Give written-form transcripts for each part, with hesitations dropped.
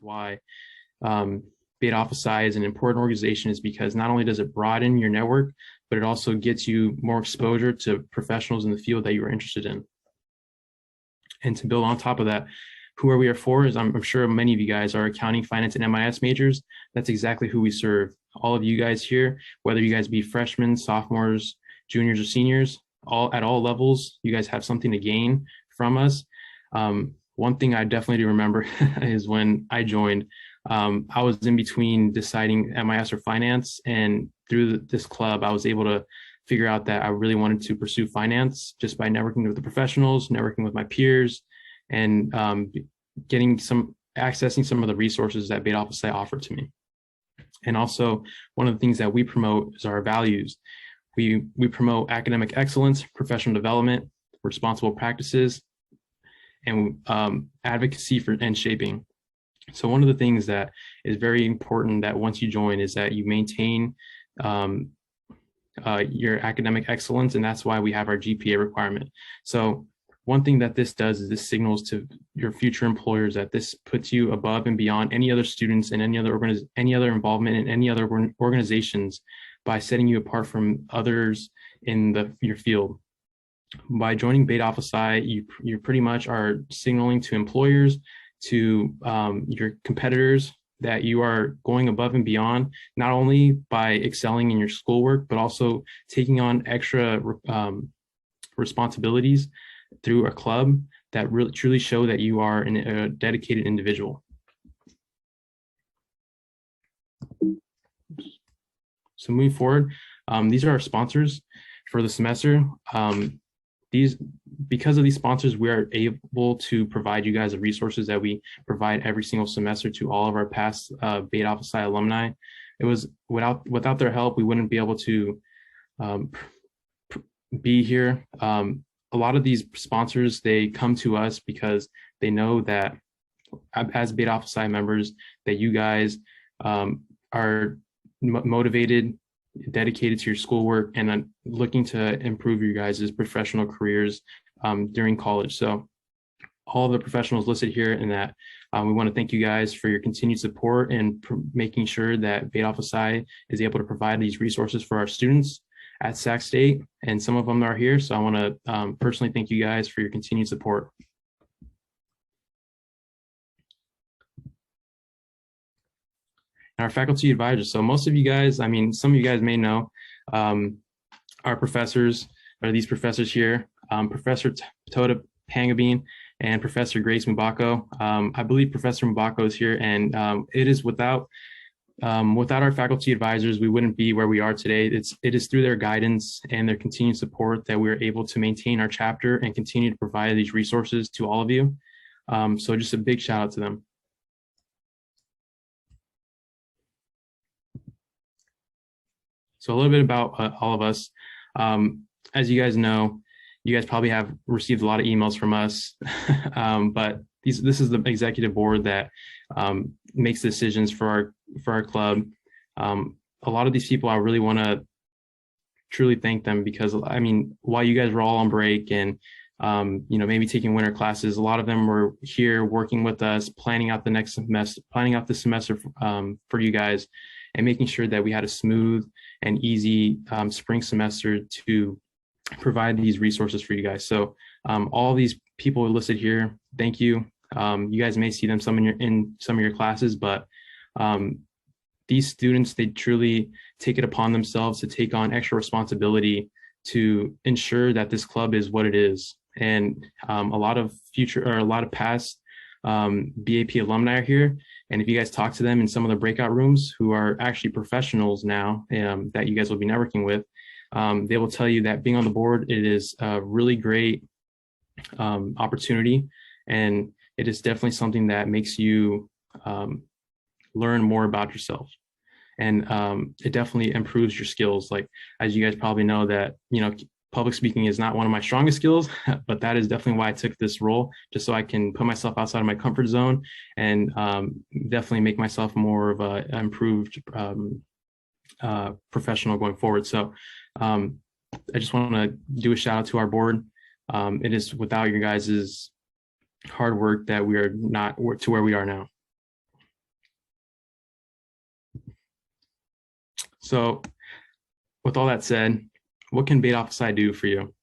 why Beta Alpha Psi is an important organization is because not only does it broaden your network, but it also gets you more exposure to professionals in the field that you are interested in. And to build on top of that, who are we are for is I'm sure many of you guys are accounting, finance, and MIS majors. That's exactly who we serve. All of you guys here, whether you guys be freshmen, sophomores, juniors, or seniors, at all levels, you guys have something to gain from us. One thing I definitely do remember is when I joined, I was in between deciding MIS or finance, and through this club, I was able to figure out that I really wanted to pursue finance just by networking with the professionals, networking with my peers, and accessing some of the resources that Beta Alpha Psi offered to me. And also, one of the things that we promote is our values. We promote academic excellence, professional development, responsible practices, and advocacy for and shaping. So one of the things that is very important that once you join is that you maintain your academic excellence, and that's why we have our GPA requirement. So one thing that this does is this signals to your future employers that this puts you above and beyond any other students and any other involvement in any other organizations by setting you apart from others in your field. By joining Beta Alpha Psi, you pretty much are signaling to employers, to your competitors, that you are going above and beyond, not only by excelling in your schoolwork, but also taking on extra responsibilities through a club that really truly show that you are a dedicated individual. So moving forward, these are our sponsors for the semester. Because of these sponsors, we are able to provide you guys the resources that we provide every single semester to all of our past Beta Alpha Psi alumni. It was without their help, we wouldn't be able to be here. A lot of these sponsors, they come to us because they know that as Beta Alpha Psi members, that you guys are motivated, dedicated to your schoolwork, and looking to improve your guys' professional careers during college. So all of the professionals listed here in that, we want to thank you guys for your continued support and making sure that Beta Alpha Psi is able to provide these resources for our students at Sac State, and some of them are here. So I want to personally thank you guys for your continued support. Our faculty advisors. So most of you guys, I mean, some of you guys may know our professors, are these professors here, Professor Tota Pangabine and Professor Grace Mubako. I believe Professor Mubako is here, and it is without our faculty advisors, we wouldn't be where we are today. It is through their guidance and their continued support that we're able to maintain our chapter and continue to provide these resources to all of you. So just a big shout out to them. So a little bit about all of us. As you guys know, you guys probably have received a lot of emails from us, but this is the executive board that makes decisions for our club. A lot of these people, I really want to truly thank them, because I mean, while you guys were all on break and maybe taking winter classes, a lot of them were here working with us, planning out the next semester, planning out the semester for you guys, and making sure that we had a smooth and easy spring semester to provide these resources for you guys. So all these people listed here, thank you. You guys may see them in some of your classes, but these students, they truly take it upon themselves to take on extra responsibility to ensure that this club is what it is. And a lot of past BAP alumni are here. And if you guys talk to them in some of the breakout rooms, who are actually professionals now that you guys will be networking with, they will tell you that being on the board, it is a really great opportunity. And it is definitely something that makes you learn more about yourself. And it definitely improves your skills. Like, as you guys probably know, that, public speaking is not one of my strongest skills, but that is definitely why I took this role, just so I can put myself outside of my comfort zone and definitely make myself more of an improved professional going forward. So I just want to do a shout out to our board. It is without your guys' hard work that we are not to where we are now. So with all that said, what can Beta Office do for you?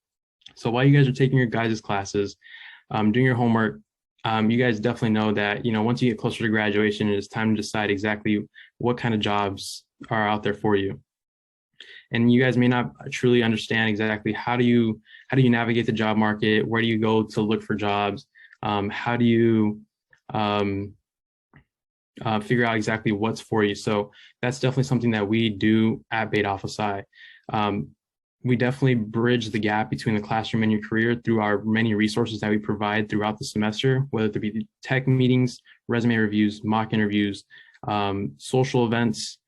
So while you guys are taking your guys' classes, doing your homework, you guys definitely know that, once you get closer to graduation, it is time to decide exactly what kind of jobs are out there for you. And you guys may not truly understand exactly how do you navigate the job market, where do you go to look for jobs, how do you figure out exactly what's for you. So that's definitely something that we do at Beta Alpha Psi. We definitely bridge the gap between the classroom and your career through our many resources that we provide throughout the semester, whether it be tech meetings, resume reviews, mock interviews, social events,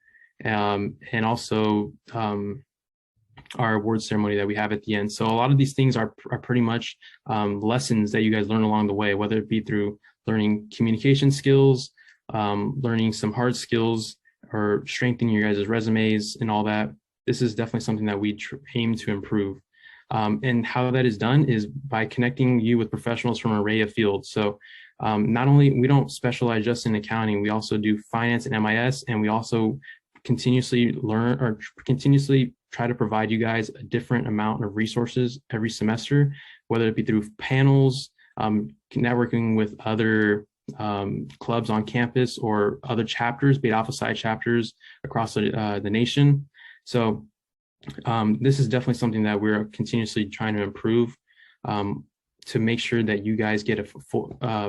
and also our award ceremony that we have at the end. So a lot of these things are pretty much lessons that you guys learn along the way, whether it be through learning communication skills, learning some hard skills, or strengthening your guys' resumes and all that. This is definitely something that we aim to improve. And how that is done is by connecting you with professionals from an array of fields. So not only, we don't specialize just in accounting, we also do finance and MIS, and we also continuously learn or continuously try to provide you guys a different amount of resources every semester, whether it be through panels, networking with other clubs on campus or other chapters, Beta Alpha Psi chapters across the nation. So this is definitely something that we're continuously trying to improve to make sure that you guys get a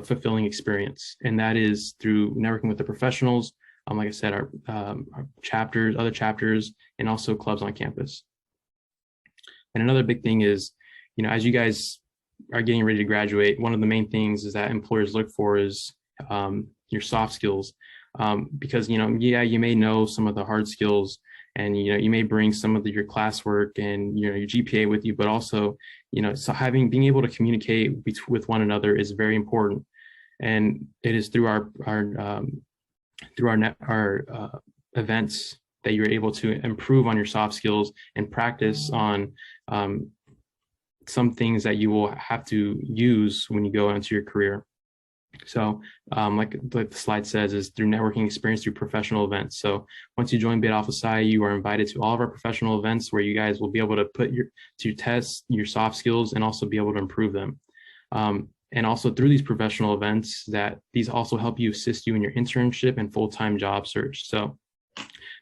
fulfilling experience. And that is through networking with the professionals, like I said, our chapters, other chapters, and also clubs on campus. And another big thing is, as you guys are getting ready to graduate, one of the main things is that employers look for is your soft skills. Because, yeah, you may know some of the hard skills, and you may bring some of your classwork and your GPA with you, but also so being able to communicate with one another is very important, and it is through our events that you're able to improve on your soft skills and practice on some things that you will have to use when you go into your career. So like the slide says, is through networking experience through professional events. So once you join Beta Alpha Psi, you are invited to all of our professional events where you guys will be able to put to test your soft skills and also be able to improve them. And also through these professional events, that these also help you assist you in your internship and full-time job search. So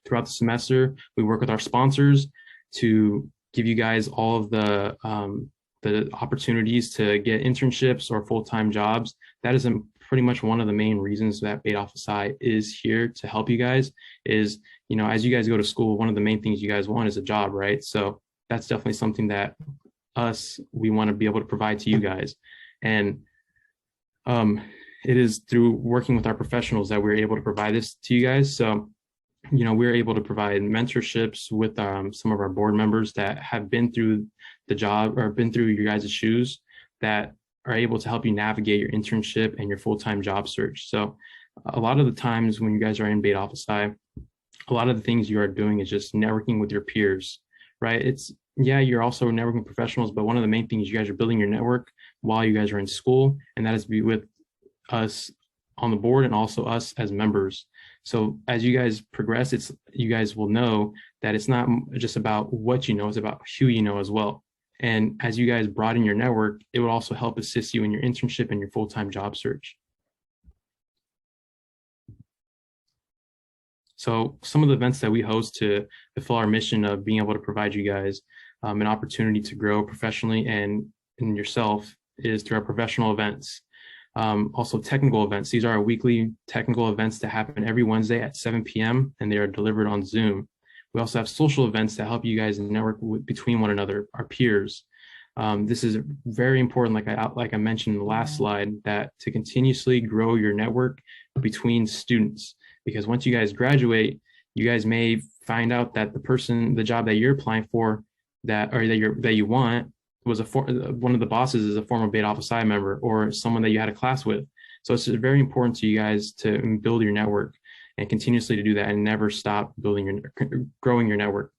throughout the semester, we work with our sponsors to give you guys all of the opportunities to get internships or full-time jobs. That is pretty much one of the main reasons that Beta Alpha Psi is here to help you guys is, as you guys go to school, one of the main things you guys want is a job, right? So that's definitely something that we want to be able to provide to you guys. And it is through working with our professionals that we're able to provide this to you guys. So, we're able to provide mentorships with some of our board members that have been through the job or been through your guys' shoes, that are able to help you navigate your internship and your full-time job search. So a lot of the times when you guys are in Beta Alpha Psi, a lot of the things you are doing is just networking with your peers, right? You're also networking professionals, but one of the main things you guys are building your network while you guys are in school, and that is be with us on the board and also us as members. So as you guys progress, you guys will know that it's not just about what you know, it's about who you know as well. And as you guys broaden your network, it will also help assist you in your internship and your full-time job search. So some of the events that we host to fulfill our mission of being able to provide you guys an opportunity to grow professionally and in yourself is through our professional events. Also technical events. These are our weekly technical events that happen every Wednesday at 7 p.m. and they are delivered on Zoom. We also have social events that help you guys network between one another, our peers. This is very important, like I mentioned in the last slide, that to continuously grow your network between students, because once you guys graduate, you guys may find out that the job that you're applying for, that you want, was one of the bosses is a former Beta Alpha Psi member or someone that you had a class with. So it's very important to you guys to build your network and continuously to do that and never stop growing your network.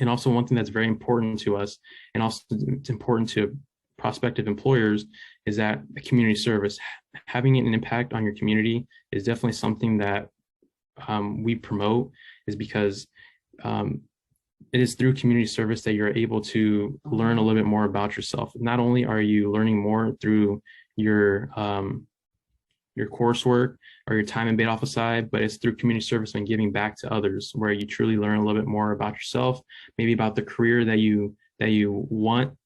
And also one thing that's very important to us, and also it's important to prospective employers, is that community service. Having an impact on your community is definitely something that we promote, is because it is through community service that you're able to learn a little bit more about yourself. Not only are you learning more through your coursework or your time in Beta Alpha Psi, but it's through community service and giving back to others, where you truly learn a little bit more about yourself, maybe about the career that you want,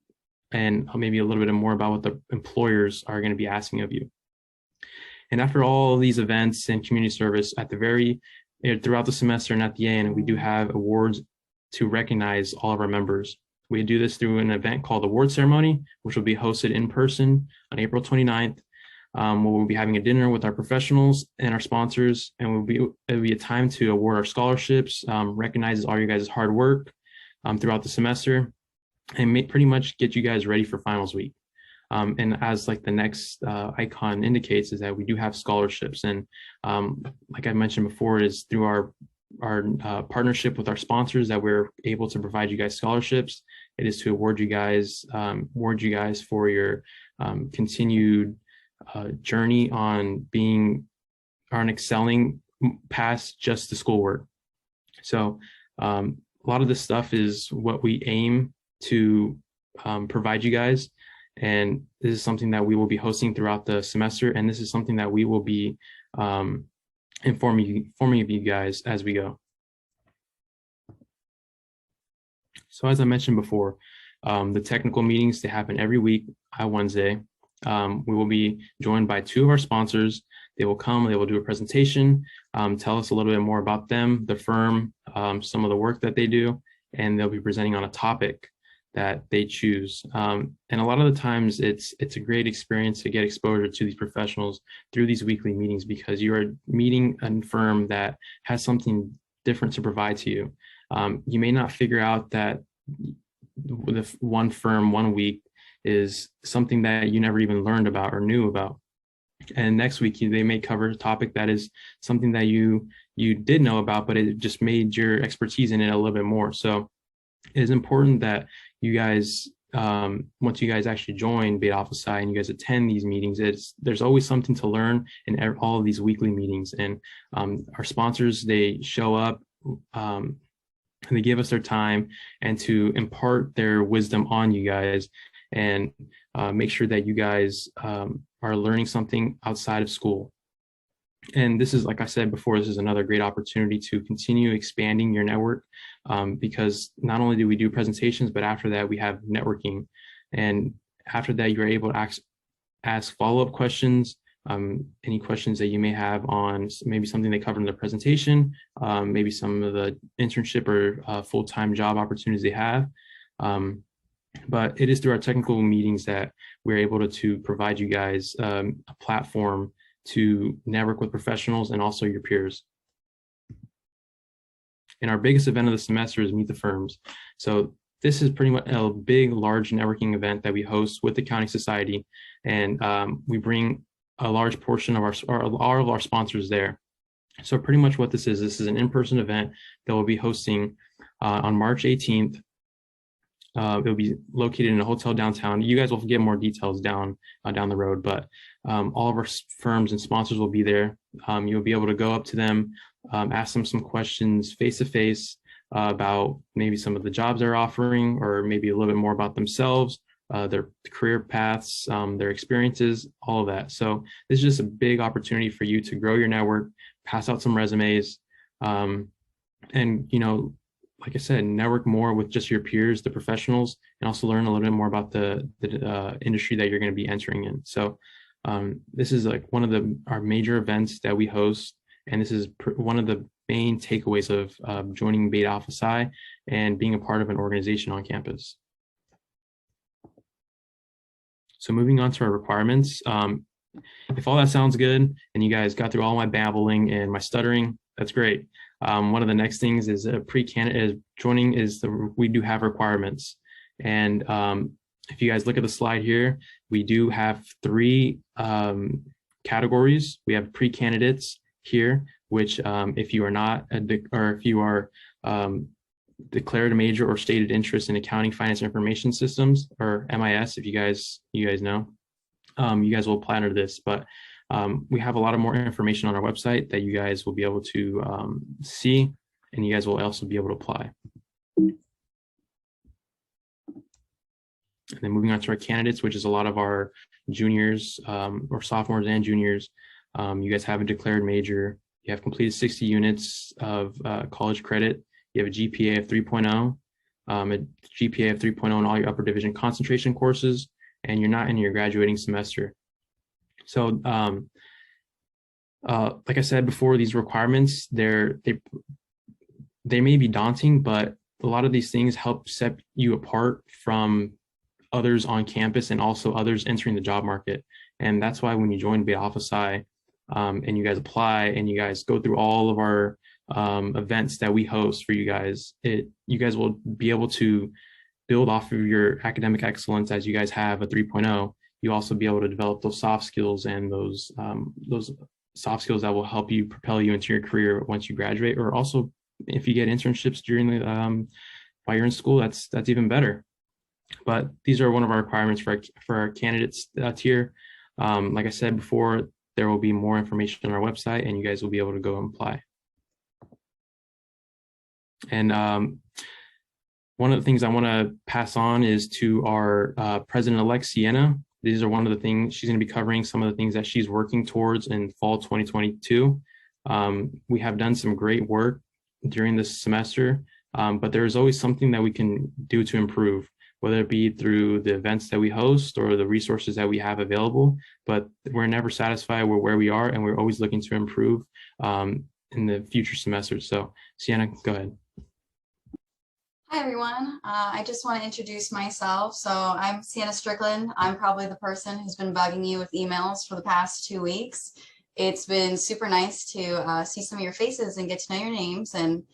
and maybe a little bit more about what the employers are going to be asking of you. And after all these events and community service, at the throughout the semester and at the end, we do have awards to recognize all of our members. We do this through an event called Award Ceremony, which will be hosted in person on April 29th. We'll be having a dinner with our professionals and our sponsors, and it'll be a time to award our scholarships, recognizes all your guys' hard work throughout the semester, and pretty much get you guys ready for finals week. And as like the next icon indicates, is that we do have scholarships, and like I mentioned before, it is through our partnership with our sponsors that we're able to provide you guys scholarships. It is to award you guys for your continued journey on excelling past just the schoolwork. So a lot of this stuff is what we aim to provide you guys, and this is something that we will be hosting throughout the semester, and this is something that we will be informing of you guys as we go. So as I mentioned before, the technical meetings, they happen every week on Wednesday. We will be joined by two of our sponsors. They will come, they will do a presentation, tell us a little bit more about them, the firm, some of the work that they do, and they'll be presenting on a topic that they choose. And a lot of the times it's a great experience to get exposure to these professionals through these weekly meetings, because you are meeting a firm that has something different to provide to you. You may not figure out that the one firm 1 week is something that you never even learned about or knew about. And next week, they may cover a topic that is something that you did know about, but it just made your expertise in it a little bit more. So it is important that you guys, once you guys actually join Beta Alpha Psi and you guys attend these meetings, there's always something to learn in all of these weekly meetings. And our sponsors, they show up, and they give us their time and to impart their wisdom on you guys, and make sure that you guys are learning something outside of school. And this is, like I said before, this is another great opportunity to continue expanding your network, because not only do we do presentations, but after that we have networking. And after that, you're able to ask follow-up questions, any questions that you may have on maybe something they covered in the presentation, maybe some of the internship or full-time job opportunities they have. But it is through our technical meetings that we're able to provide you guys a platform to network with professionals and also your peers. And our biggest event of the semester is Meet the Firms. So this is pretty much a big, large networking event that we host with the Accounting Society, and we bring a large portion of all of our sponsors there. So pretty much what this is an in-person event that we'll be hosting on March 18th. It'll be located in a hotel downtown. You guys will get more details down the road, but all of our firms and sponsors will be there. You'll be able to go up to them, ask them some questions face to face about maybe some of the jobs they're offering, or maybe a little bit more about themselves, their career paths, their experiences, all of that. So this is just a big opportunity for you to grow your network, pass out some resumes, and like I said, network more with just your peers, the professionals, and also learn a little bit more about the industry that you're going to be entering in. So this is like one of our major events that we host, and this is one of the main takeaways of joining Beta Alpha Psi and being a part of an organization on campus. So moving on to our requirements. If all that sounds good and you guys got through all my babbling and my stuttering, that's great. One of the next things is we do have requirements. And if you guys look at the slide here, we do have 3 categories. We have pre-candidates here, which if you are not, if you are declared a major or stated interest in accounting, finance, and information systems, or MIS, if you guys know, you guys will apply under this. But we have a lot of more information on our website that you guys will be able to see. and you guys will also be able to apply. And then moving on to our candidates, which is a lot of our juniors or sophomores and juniors. You guys have a declared major. You have completed 60 units of college credit. You have a GPA of 3.0, a GPA of 3.0 in all your upper division concentration courses, and you're not in your graduating semester. So like I said before, these requirements, they may be daunting, but a lot of these things help set you apart from others on campus and also others entering the job market. And that's why when you join Beta Alpha Psi and you guys apply and you guys go through all of our events that we host for you guys, you guys will be able to build off of your academic excellence as you guys have a 3.0. You also be able to develop those soft skills and those soft skills that will help you propel you into your career once you graduate, or also if you get internships during the while you're in school, that's even better. But these are one of our requirements for our candidates tier. Like I said before, there will be more information on our website, and you guys will be able to go and apply. And one of the things I want to pass on is to our President-elect Sienna. These are one of the things she's going to be covering, some of the things that she's working towards in fall 2022. We have done some great work during this semester, but there is always something that we can do to improve, whether it be through the events that we host or the resources that we have available. But we're never satisfied with where we are, and we're always looking to improve in the future semesters. So Sienna, go ahead. Hi, everyone. I just want to introduce myself. So I'm Sienna Strickland. I'm probably the person who's been bugging you with emails for the past 2 weeks. It's been super nice to see some of your faces and get to know your names. And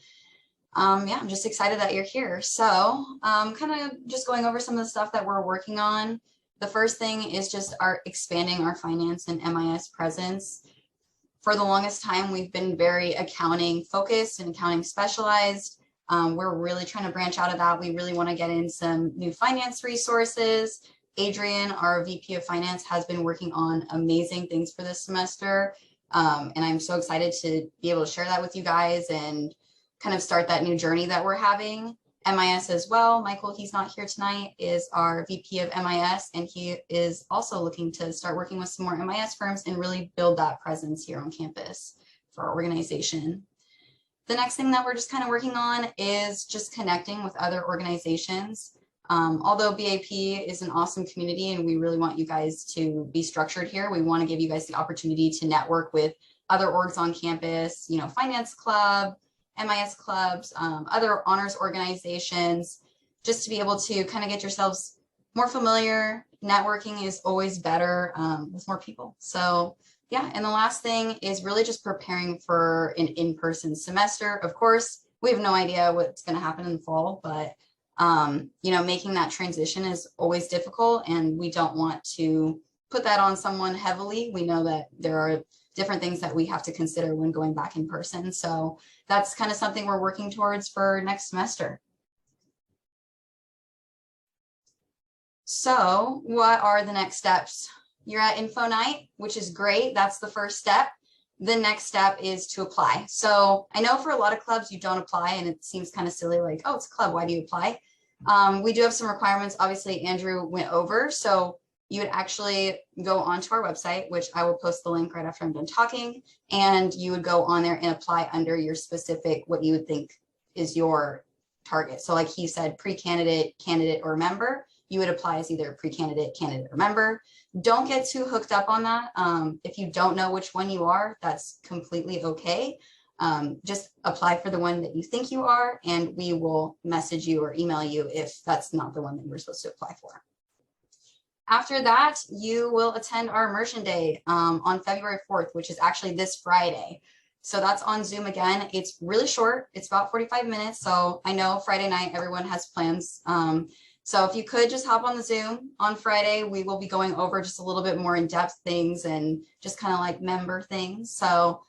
yeah, I'm just excited that you're here. So kind of just going over some of the stuff that we're working on. The first thing is just expanding our finance and MIS presence. For the longest time, we've been very accounting focused and accounting specialized. We're really trying to branch out of that. We really want to get in some new finance resources. Adrian, our VP of Finance, has been working on amazing things for this semester. And I'm so excited to be able to share that with you guys and kind of start that new journey that we're having. MIS as well. Michael, he's not here tonight, is our VP of MIS, and he is also looking to start working with some more MIS firms and really build that presence here on campus for our organization. The next thing that we're just kind of working on is just connecting with other organizations. Although BAP is an awesome community and we really want you guys to be structured here, we want to give you guys the opportunity to network with other orgs on campus, you know, finance club, MIS clubs, other honors organizations, just to be able to kind of get yourselves more familiar. Networking is always better with more people. So yeah, and the last thing is really just preparing for an in-person semester. Of course, we have no idea what's going to happen in the fall, but you know, making that transition is always difficult, and we don't want to put that on someone heavily. We know that there are different things that we have to consider when going back in person. So that's kind of something we're working towards for next semester. So what are the next steps? You're at info night, which is great. That's the first step. The next step is to apply. So I know for a lot of clubs, you don't apply, and it seems kind of silly, like, oh, it's a club, why do you apply? We do have some requirements, obviously Andrew went over. So you would actually go onto our website, which I will post the link right after I'm done talking, and you would go on there and apply under your specific, what you would think is your target. So like he said, pre-candidate, candidate, or member, you would apply as either pre-candidate, candidate, or member. Don't get too hooked up on that. If you don't know which one you are, that's completely okay. Just apply for the one that you think you are, and we will message you or email you if that's not the one that you're supposed to apply for. After that, you will attend our immersion day on February 4th, which is actually this Friday. So that's on Zoom again. It's really short. It's about 45 minutes. So I know Friday night, everyone has plans. So if you could just hop on the Zoom on Friday, we will be going over just a little bit more in-depth things and just kind of like member things. So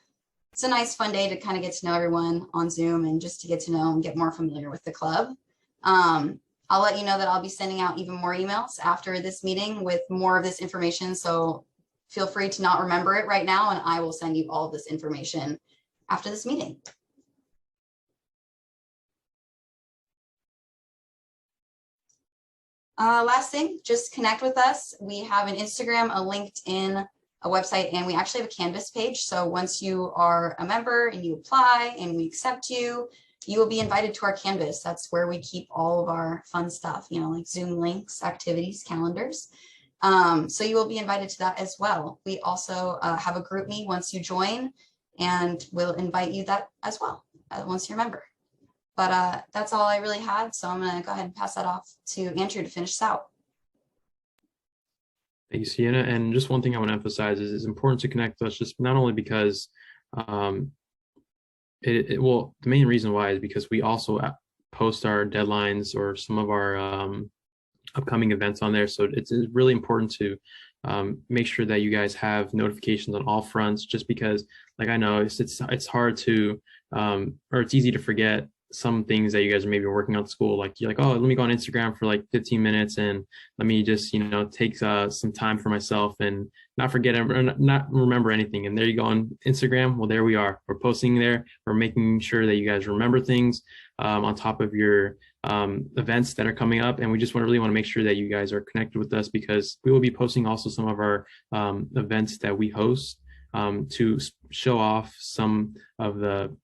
it's a nice fun day to kind of get to know everyone on Zoom and just to get to know and get more familiar with the club. I'll let you know that I'll be sending out even more emails after this meeting with more of this information. So feel free to not remember it right now, and I will send you all of this information after this meeting. Last thing, just connect with us. We have an Instagram, a LinkedIn, a website, and we actually have a Canvas page. So once you are a member and you apply and we accept you, you will be invited to our Canvas. That's where we keep all of our fun stuff, you know, like Zoom links, activities, calendars. So you will be invited to that as well. We also have a group me once you join, and we'll invite you that as well once you're a member. But that's all I really had. So I'm going to go ahead and pass that off to Andrew to finish this out. Thank you, Sienna. And just one thing I want to emphasize is it's important to connect with us, just not only because well, the main reason why is because we also post our deadlines or some of our upcoming events on there. So it's really important to make sure that you guys have notifications on all fronts, just because, like, I know it's hard to or it's easy to forget some things that you guys are maybe working on at school. Like, you're like, oh, let me go on Instagram for like 15 minutes and let me just, you know, take some time for myself and not forget or not remember anything. And there you go on Instagram. Well, there we are. We're posting there. We're making sure that you guys remember things on top of your events that are coming up. And we just really want to make sure that you guys are connected with us, because we will be posting also some of our events that we host to show off some of the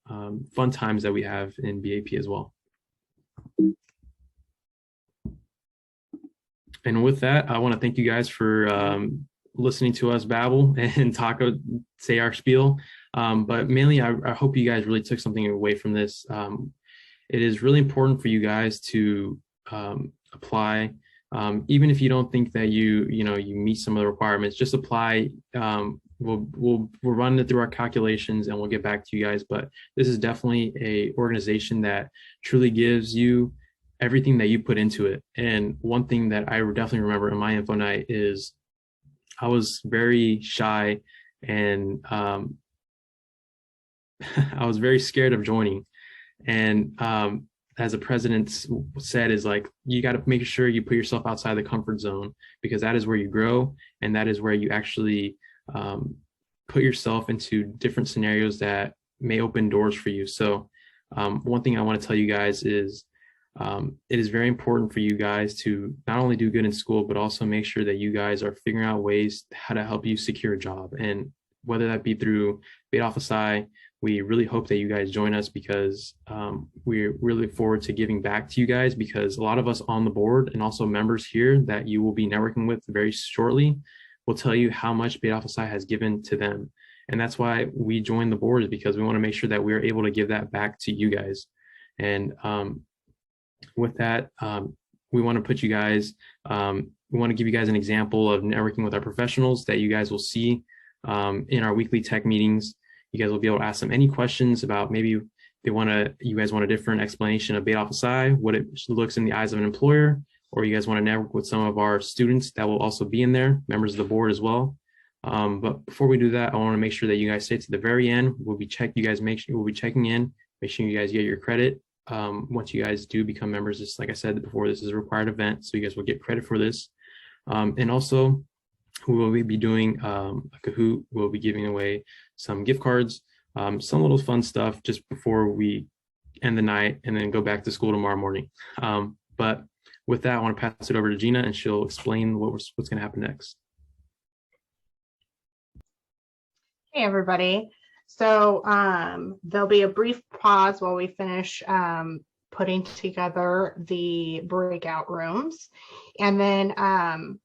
fun times that we have in BAP as well. And with that, I want to thank you guys for listening to us babble and say our spiel. But mainly, I hope you guys really took something away from this. It is really important for you guys to apply. Even if you don't think that you meet some of the requirements, just apply. We'll run it through our calculations and we'll get back to you guys. But this is definitely a organization that truly gives you everything that you put into it. And one thing that I definitely remember in my info night is I was very shy and I was very scared of joining. And as the president said, is like, you got to make sure you put yourself outside the comfort zone, because that is where you grow, and that is where you actually put yourself into different scenarios that may open doors for you. So one thing I want to tell you guys is it is very important for you guys to not only do good in school, but also make sure that you guys are figuring out ways how to help you secure a job. And whether that be through Beta Alpha Psi, we really hope that you guys join us, because we really look forward to giving back to you guys, because a lot of us on the board and also members here that you will be networking with very shortly will tell you how much Beta Alpha Psi has given to them. And that's why we joined the board, is because we want to make sure that we're able to give that back to you guys. And with that, we want to put you guys, we want to give you guys an example of networking with our professionals that you guys will see in our weekly tech meetings. You guys will be able to ask them any questions about, maybe you guys want a different explanation of Beta Alpha Psi, what it looks in the eyes of an employer, or you guys want to network with some of our students that will also be in there, members of the board as well. But before we do that, I want to make sure that you guys stay to the very end. We'll be checking in, make sure you guys get your credit. Once you guys do become members, just like I said before, this is a required event, so you guys will get credit for this. And also, we will be doing a Kahoot. We'll be giving away some gift cards, some little fun stuff just before we end the night and then go back to school tomorrow morning. But with that, I want to pass it over to Gina, and she'll explain what's going to happen next. Hey, everybody. So there'll be a brief pause while we finish putting together the breakout rooms. And then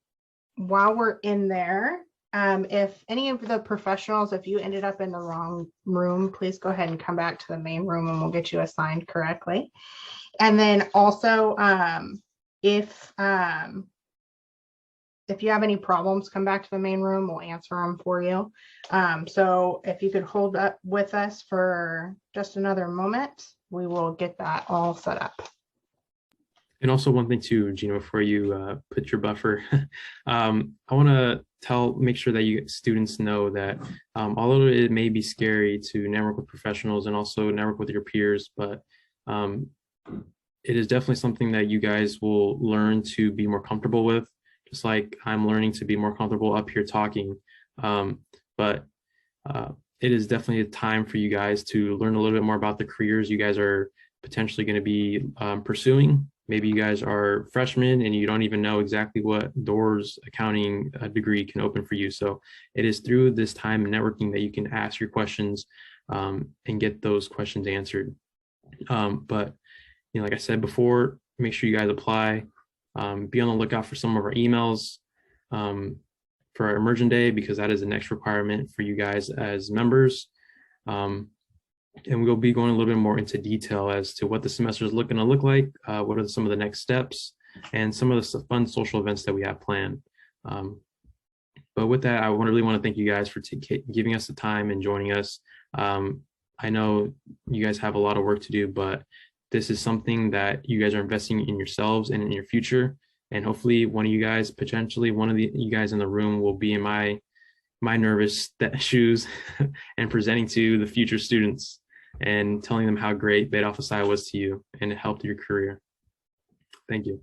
while we're in there, if any of the professionals, if you ended up in the wrong room, please go ahead and come back to the main room and we'll get you assigned correctly. And then also, if you have any problems, come back to the main room, we'll answer them for you. So if you could hold up with us for just another moment, we will get that all set up. And also one thing too, Gina, before you put your buffer, I want to make sure that you students know that although it may be scary to network with professionals and also network with your peers, but it is definitely something that you guys will learn to be more comfortable with, just like I'm learning to be more comfortable up here talking. But it is definitely a time for you guys to learn a little bit more about the careers you guys are potentially going to be pursuing. maybe you guys are freshmen and you don't even know exactly what doors accounting degree can open for you. So it is through this time and networking that you can ask your questions and get those questions answered. But like I said before, make sure you guys apply. Be on the lookout for some of our emails for our immersion day, because that is the next requirement for you guys as members. And we'll be going a little bit more into detail as to what the semester is going to look like, what are some of the next steps, and some of the fun social events that we have planned. But with that, I really want to thank you guys for giving us the time and joining us. I know you guys have a lot of work to do, but this is something that you guys are investing in yourselves and in your future. And hopefully one of you guys, potentially one of you guys in the room, will be in my nervous shoes and presenting to the future students and telling them how great Beta Alpha Psi was to you and it helped your career. Thank you.